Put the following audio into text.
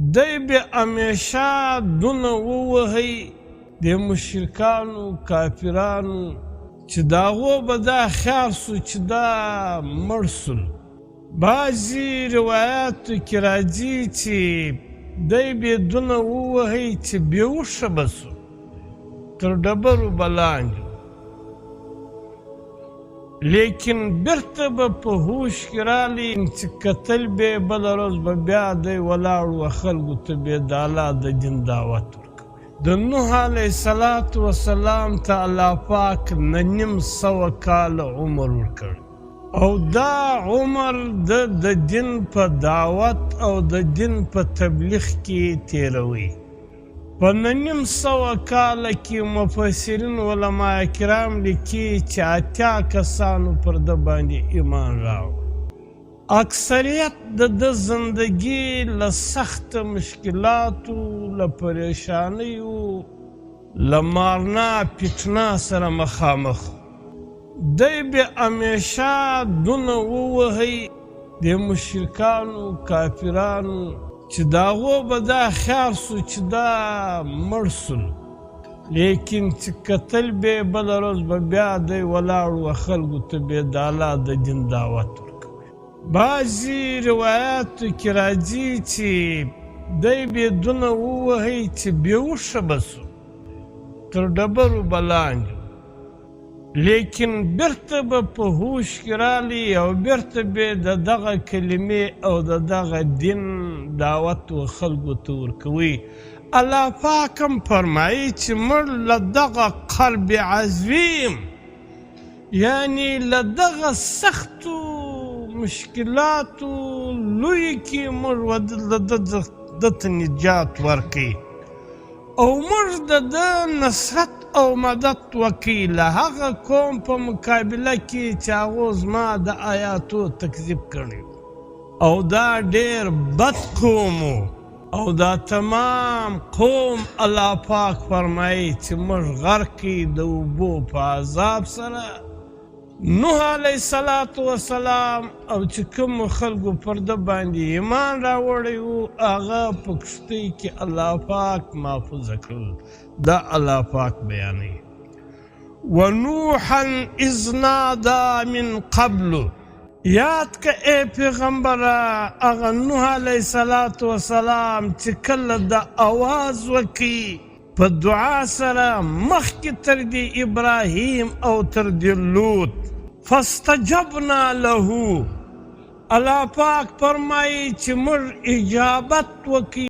دی به همیشه دونه ووهی د مشرکانو کافرانو چې د هغو به دا خیال سو چې دا مړ سول. بعضې روایاتو کې راځي چې دی به دونه ووهی چې بېهوښه به سو، تر ډبرو به لاندې، لیکن بیرته به په هوش کې رالی چې کتل به بله ورځ به بیا دی ولاړ و خلکو ته به د الله د دین دعوت ورکوي. د نوح علیه السلام ته الله پاک نیم سوه کاله عمر ورکړ، او دا عمر د دین په دعوت او د دین په تبلیغ کې تیروي. په نیم سوه کاله کې مفسرین علما کرام لیکي چې 80 کسانو پر ده باندې ایمان راوړ. اکثریت د زندگی له سخت مشکلاتو، له پریشانیو، له مارنا پیټنا سره مخامخ. دی به همیشه دونه ووهی د مشرکانو کافرانو چې د هغو به دا خیال سو چې دا مړ سول، لیکن چې کتل به بله ورځ به بیا دی ولاړ و خلکو ته به د الله د دین دعوت ورکوي. بعضې روایاتو کې راځي چې دی به دونه ووهی چې بېهوښه به سو، تر ډبرو به لاندې، لیکن بیرته به په هوش کې رالی او بیرته به د دغه کلمې او د دغه دین دعوت و خلکو ته ورکوي. الله پاک هم فرمایي چې مړ له دغه قلب عظیم، یعنی له دغه سختو مشکلاتو لوی کې موږ دته نجات ورکوي او موږ د ده نصرت او مدد وکړي له هغه قوم په مقابله کې چې هغو زما د آیاتو تکذیب کړی او دا ډېر بد قوم و. او دا تمام قوم الله پاک فرمایي چې موږ غرق کړي د اوبو په عذاب سره. نوح علیه السلام او چې کومو خلکو پر ده باندې ایمان راوړی و، هغه په کښتۍ کې الله پاک محفوظه کړل. دا الله پاک بیانوي. ونوحا اذ نادا من قبل، یاد که ای پیغمبره هغه نوح علیه السلام چې کله د آواز وکړي په دعا سره مخکې تر دې ابراهیم او تر دې لوط. فاستجبنا له، الله پاک فرمایي چې موږ اجابت وکړي